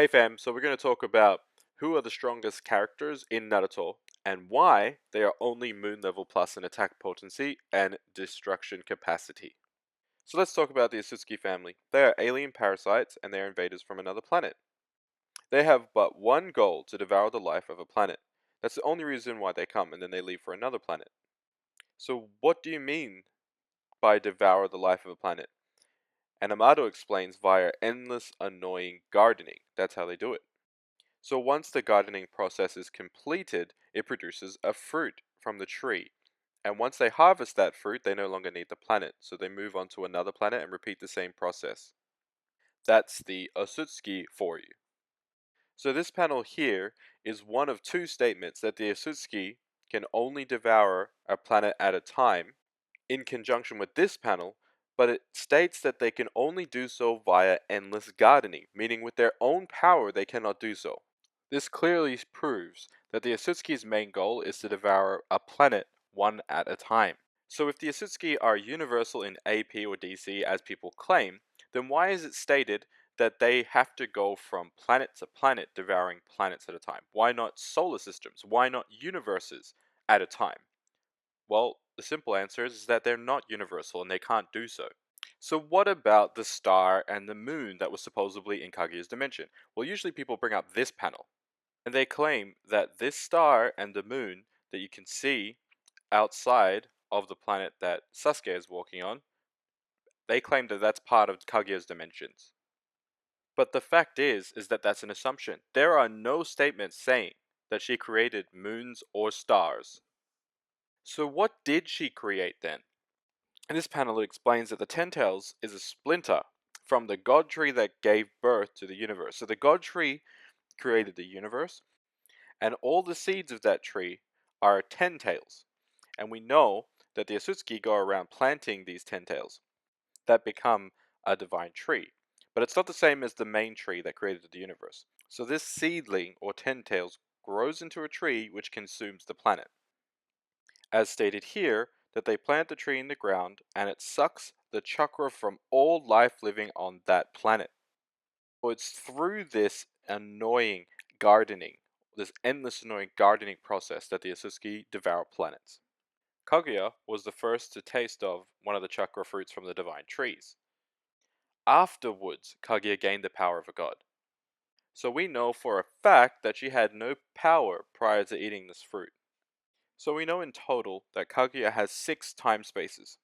Hey fam, so we're going to talk about who are the strongest characters in Naruto and why they are only moon level plus in attack potency and destruction capacity. So let's talk about the Otsutsuki family. They are alien parasites and they are invaders from another planet. They have but one goal: to devour the life of a planet. That's the only reason why they come, and then they leave for another planet. So what do you mean by devour the life of a planet? And Amato explains via endless annoying gardening. That's how they do it. So once the gardening process is completed, it produces a fruit from the tree. And once they harvest that fruit, they no longer need the planet, so they move on to another planet and repeat the same process. That's the Otsutsuki for you. So this panel here is one of two statements that the Otsutsuki can only devour a planet at a time, in conjunction with this panel, but it states that they can only do so via endless gardening, meaning with their own power they cannot do so. This clearly proves that the Otsutsuki's main goal is to devour a planet one at a time. So if the Otsutsuki are universal in AP or DC as people claim, then why is it stated that they have to go from planet to planet devouring planets at a time? Why not solar systems? Why not universes at a time? Well, the simple answer is that they're not universal and they can't do so. So what about the star and the moon that was supposedly in Kaguya's dimension? Well, usually people bring up this panel, and they claim that this star and the moon that you can see outside of the planet that Sasuke is walking on, they claim that that's part of Kaguya's dimensions. But the fact is that that's an assumption. There are no statements saying that she created moons or stars. So what did she create then? In this panel it explains that the Ten Tails is a splinter from the God Tree that gave birth to the universe. So the God Tree created the universe, and all the seeds of that tree are ten tails. And we know that the Otsutsuki go around planting these ten tails that become a divine tree. But it's not the same as the main tree that created the universe. So this seedling, or ten tails, grows into a tree which consumes the planet. As stated here, that they plant the tree in the ground and it sucks the chakra from all life living on that planet. So it's through this annoying gardening, this endless annoying gardening process, that the Otsutsuki devour planets. Kaguya was the first to taste of one of the chakra fruits from the divine trees. Afterwards, Kaguya gained the power of a god. So we know for a fact that she had no power prior to eating this fruit. So we know in total that Kaguya has 6 time spaces.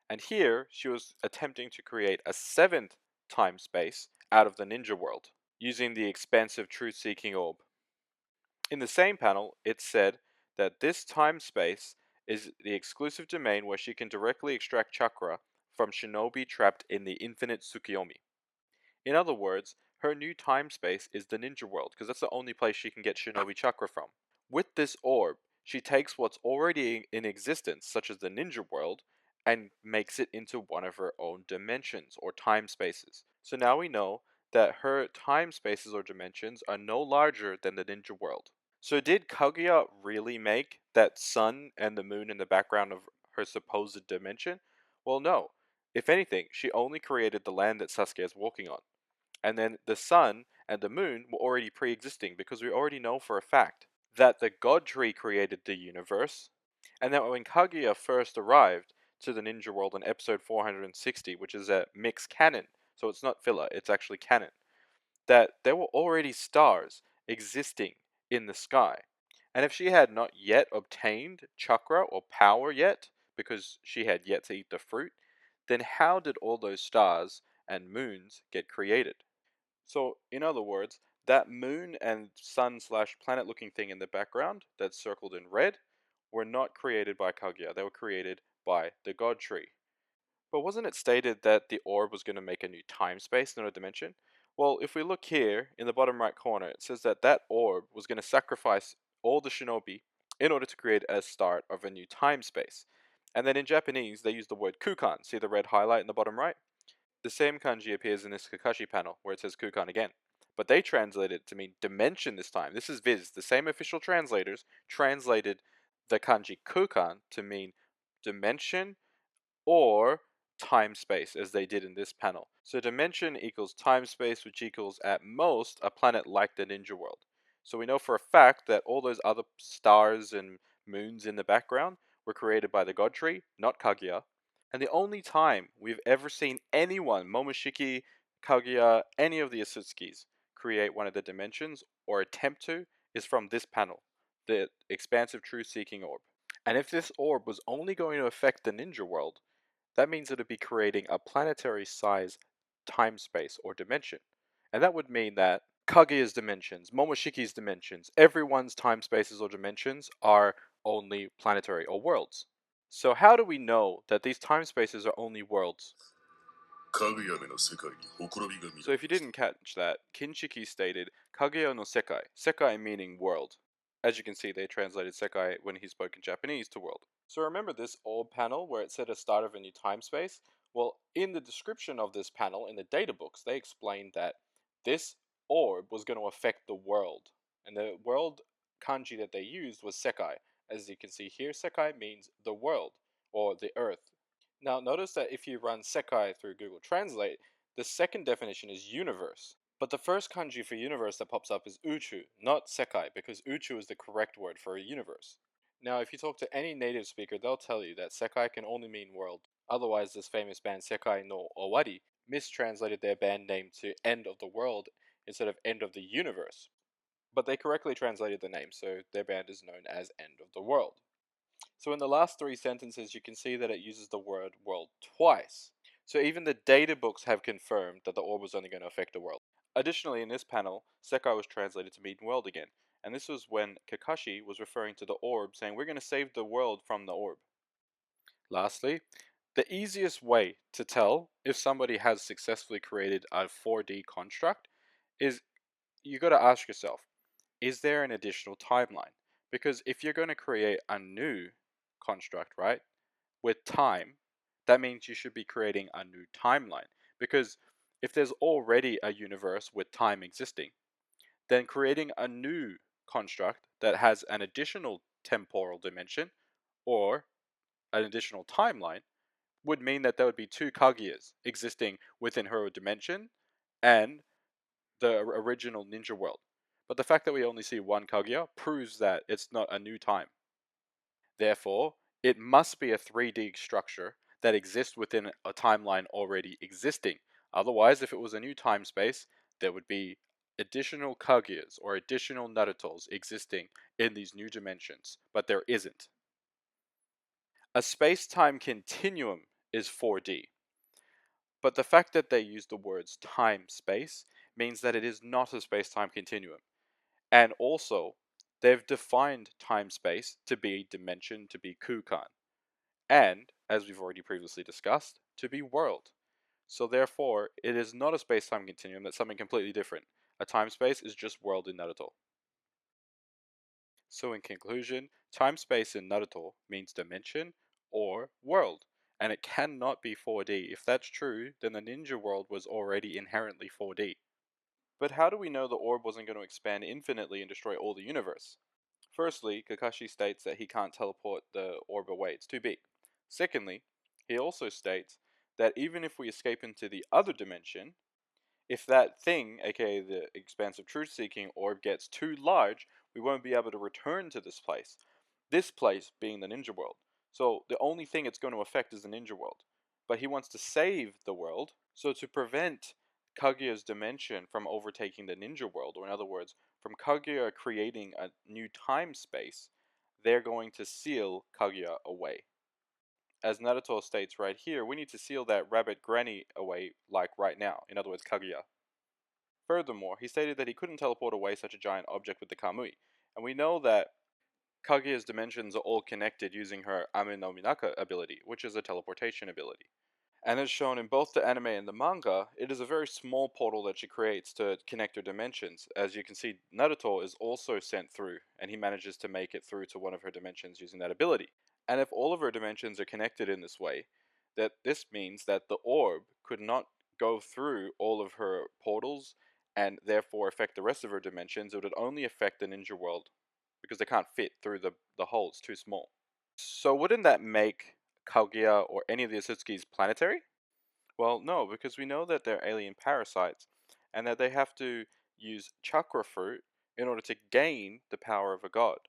And here, she was attempting to create a 7th time space out of the ninja world, using the expansive truth-seeking orb. In the same panel, it said that this time space is the exclusive domain where she can directly extract chakra from shinobi trapped in the infinite Tsukiyomi. In other words, her new time space is the ninja world, because that's the only place she can get shinobi chakra from. With this orb, she takes what's already in existence, such as the ninja world, and makes it into one of her own dimensions or time spaces. So now we know that her time spaces or dimensions are no larger than the ninja world. So did Kaguya really make that sun and the moon in the background of her supposed dimension? Well, no. If anything, she only created the land that Sasuke is walking on. And then the sun and the moon were already pre-existing, because we already know for a fact that the God Tree created the universe, and that when Kaguya first arrived to the ninja world in episode 460, which is a mixed canon, so it's not filler, it's actually canon, that there were already stars existing in the sky. And if she had not yet obtained chakra or power yet, because she had yet to eat the fruit, then how did all those stars and moons get created? So, in other words, that moon and sun slash planet looking thing in the background that's circled in red were not created by Kaguya, they were created by the God Tree. But wasn't it stated that the orb was going to make a new time space, not a dimension? Well, if we look here in the bottom right corner, it says that that orb was going to sacrifice all the shinobi in order to create a start of a new time space. And then in Japanese, they use the word kukan. See the red highlight in the bottom right? The same kanji appears in this Kakashi panel, where it says kukan again. But they translated it to mean dimension this time. This is Viz. The same official translators translated the kanji kukan to mean dimension or time-space as they did in this panel. So dimension equals time-space, which equals at most a planet like the Ninja World. So we know for a fact that all those other stars and moons in the background were created by the God Tree, not Kaguya. And the only time we've ever seen anyone, Momoshiki, Kaguya, any of the Otsutskis, create one of the dimensions, or attempt to, is from this panel, the expansive truth-seeking orb. And if this orb was only going to affect the Ninja World, that means it would be creating a planetary size time space or dimension. And that would mean that Kaguya's dimensions, Momoshiki's dimensions, everyone's time spaces or dimensions are only planetary or worlds. So how do we know that these time spaces are only worlds? So if you didn't catch that, Kinshiki stated Kaguya no Sekai, Sekai meaning world. As you can see, they translated Sekai when he spoke in Japanese to world. So remember this old panel where it said a start of a new time space? Well, in the description of this panel, in the data books, they explained that this orb was going to affect the world. And the world kanji that they used was Sekai. As you can see here, Sekai means the world, or the earth. Now notice that if you run Sekai through Google Translate, the second definition is universe. But the first kanji for universe that pops up is uchu, not Sekai, because uchu is the correct word for a universe. Now if you talk to any native speaker, they'll tell you that Sekai can only mean world. Otherwise, this famous band Sekai no Owari mistranslated their band name to end of the world instead of end of the universe. But they correctly translated the name, so their band is known as End of the World. So in the last three sentences, you can see that it uses the word world twice. So even the data books have confirmed that the orb was only going to affect the world. Additionally, in this panel, Sekai was translated to mean world again, and this was when Kakashi was referring to the orb, saying we're going to save the world from the orb. Lastly, the easiest way to tell if somebody has successfully created a 4D construct is you got to ask yourself, is there an additional timeline? Because if you're going to create a new construct, right, with time, that means you should be creating a new timeline. Because if there's already a universe with time existing, then creating a new construct that has an additional temporal dimension or an additional timeline would mean that there would be two Kaguyas existing within her dimension and the original ninja world. But the fact that we only see one Kaguya proves that it's not a new time. Therefore, it must be a 3D structure that exists within a timeline already existing. Otherwise, if it was a new time space, there would be additional Kaguyas or additional Narutos existing in these new dimensions, but there isn't. A space-time continuum is 4D, but the fact that they use the words time-space means that it is not a space-time continuum. And also, they've defined time-space to be dimension, to be kukan, and, as we've already previously discussed, to be world. So therefore, it is not a space-time continuum, that's something completely different. A time-space is just world in Naruto. So in conclusion, time-space in Naruto means dimension or world, and it cannot be 4D. If that's true, then the ninja world was already inherently 4D. But how do we know the orb wasn't going to expand infinitely and destroy all the universe? Firstly, Kakashi states that he can't teleport the orb away, it's too big. Secondly, he also states that even if we escape into the other dimension, if that thing, aka the expansive truth seeking orb, gets too large, we won't be able to return to this place. This place being the ninja world. So the only thing it's going to affect is the ninja world. But he wants to save the world, so to prevent Kaguya's dimension from overtaking the ninja world, or in other words, from Kaguya creating a new time space, they're going to seal Kaguya away. As Naruto states right here, we need to seal that rabbit granny away like right now, in other words Kaguya. Furthermore, he stated that he couldn't teleport away such a giant object with the Kamui, and we know that Kaguya's dimensions are all connected using her Ame no Minaka ability, which is a teleportation ability. And as shown in both the anime and the manga, it is a very small portal that she creates to connect her dimensions. As you can see, Naruto is also sent through, and he manages to make it through to one of her dimensions using that ability. And if all of her dimensions are connected in this way, that this means that the orb could not go through all of her portals and therefore affect the rest of her dimensions. It would only affect the ninja world because they can't fit through the hole, it's too small. So wouldn't that make Kaguya, or any of the Otsutsuki's planetary? Well, no, because we know that they're alien parasites and that they have to use chakra fruit in order to gain the power of a god.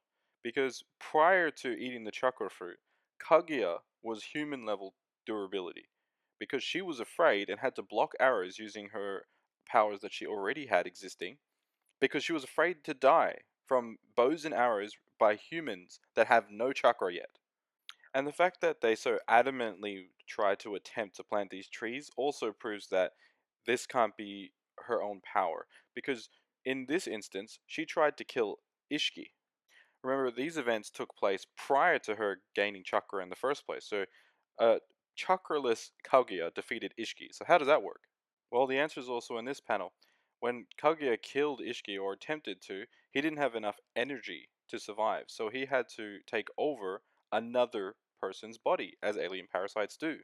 Because prior to eating the chakra fruit, Kaguya was human level durability. Because she was afraid and had to block arrows using her powers that she already had existing, because she was afraid to die from bows and arrows by humans that have no chakra yet. And the fact that they so adamantly try to attempt to plant these trees also proves that this can't be her own power. Because in this instance, she tried to kill Ishiki. Remember, these events took place prior to her gaining chakra in the first place. So, chakraless Kaguya defeated Ishiki. So, how does that work? Well, the answer is also in this panel. When Kaguya killed Ishiki, or attempted to, he didn't have enough energy to survive, so he had to take over another person's body, as alien parasites do.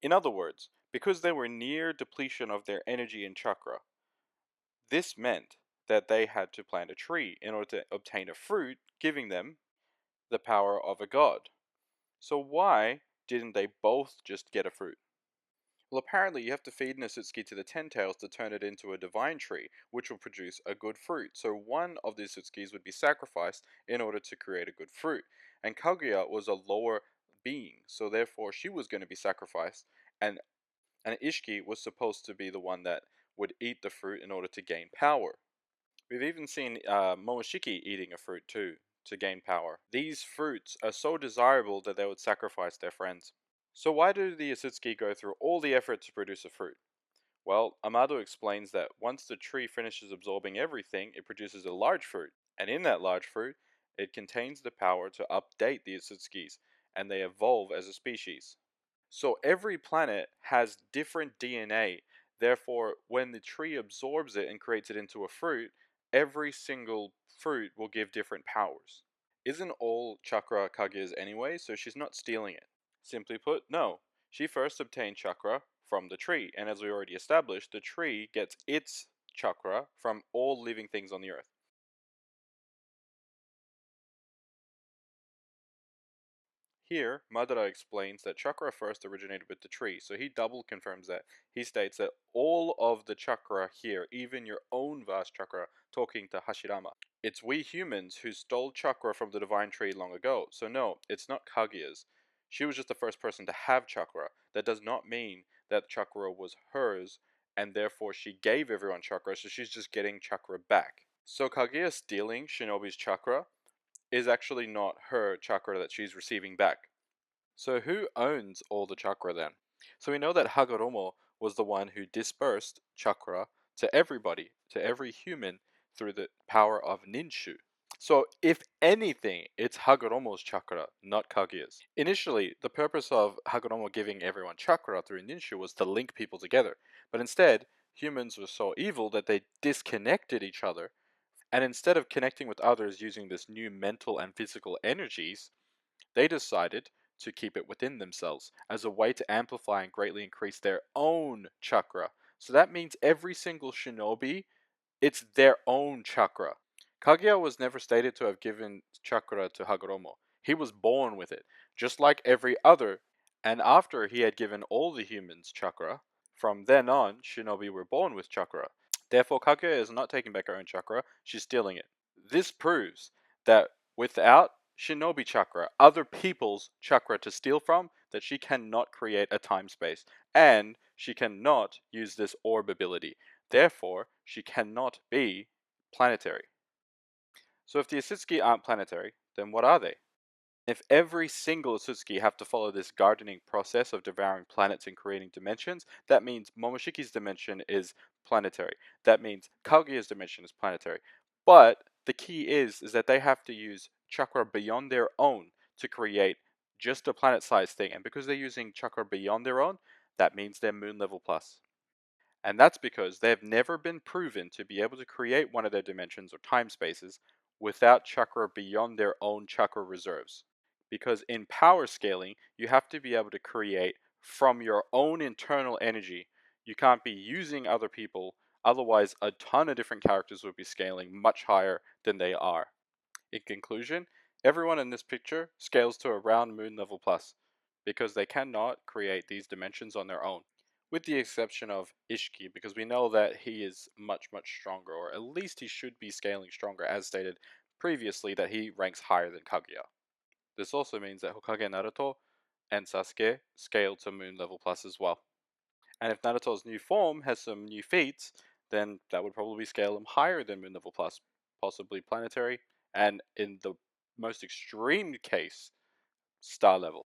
In other words, because they were near depletion of their energy and chakra, this meant that they had to plant a tree in order to obtain a fruit, giving them the power of a god. So why didn't they both just get a fruit? Well, apparently you have to feed an Otsutsuki to the Ten Tails to turn it into a divine tree, which will produce a good fruit. So one of the Otsutskis would be sacrificed in order to create a good fruit. And Kaguya was a lower being, so therefore she was going to be sacrificed, and Ishiki was supposed to be the one that would eat the fruit in order to gain power. We've even seen Momoshiki eating a fruit too, to gain power. These fruits are so desirable that they would sacrifice their friends. So why do the Otsutsuki go through all the effort to produce a fruit? Well, Amado explains that once the tree finishes absorbing everything, it produces a large fruit, and in that large fruit, it contains the power to update the Otsutsukis, and they evolve as a species. So every planet has different DNA, therefore, when the tree absorbs it and creates it into a fruit, every single fruit will give different powers. Isn't all chakra Kaguya's anyway, so she's not stealing it. Simply put, no. She first obtained chakra from the tree, and as we already established, the tree gets its chakra from all living things on the earth. Here, Madara explains that chakra first originated with the tree, so he double confirms that. He states that all of the chakra here, even your own vast chakra, talking to Hashirama, it's we humans who stole chakra from the divine tree long ago, so no, it's not Kaguya's. She was just the first person to have chakra. That does not mean that chakra was hers, and therefore she gave everyone chakra, so she's just getting chakra back. So Kaguya stealing Shinobi's chakra is actually not her chakra that she's receiving back. So who owns all the chakra then? So we know that Hagoromo was the one who dispersed chakra to everybody, to every human, through the power of Ninshu. So if anything, it's Hagoromo's chakra, not Kaguya's. Initially, the purpose of Hagoromo giving everyone chakra through Ninshu was to link people together. But instead, humans were so evil that they disconnected each other, and instead of connecting with others using this new mental and physical energies, they decided to keep it within themselves as a way to amplify and greatly increase their own chakra. So that means every single shinobi, it's their own chakra. Kaguya was never stated to have given chakra to Hagoromo. He was born with it, just like every other. And after he had given all the humans chakra, from then on, shinobi were born with chakra. Therefore, Kaguya is not taking back her own chakra, she's stealing it. This proves that without shinobi chakra, other people's chakra to steal from, that she cannot create a time space, and she cannot use this orb ability. Therefore, she cannot be planetary. So if the Otsutsuki aren't planetary, then what are they? If every single Otsutsuki have to follow this gardening process of devouring planets and creating dimensions, that means Momoshiki's dimension is planetary. That means Kaguya's dimension is planetary. But the key is that they have to use chakra beyond their own to create just a planet-sized thing. And because they're using chakra beyond their own, that means they're moon level plus. And that's because they have never been proven to be able to create one of their dimensions or time spaces without chakra beyond their own chakra reserves. Because in power scaling, you have to be able to create from your own internal energy. You can't be using other people, otherwise, a ton of different characters would be scaling much higher than they are. In conclusion, everyone in this picture scales to around moon level plus. because they cannot create these dimensions on their own, with the exception of Ishiki, because we know that he is much, much stronger, or at least he should be scaling stronger, as stated previously that he ranks higher than Kaguya. This also means that Hokage Naruto and Sasuke scale to moon level plus as well. And if Naruto's new form has some new feats, then that would probably scale him higher than moon level plus, possibly planetary, and in the most extreme case, star level.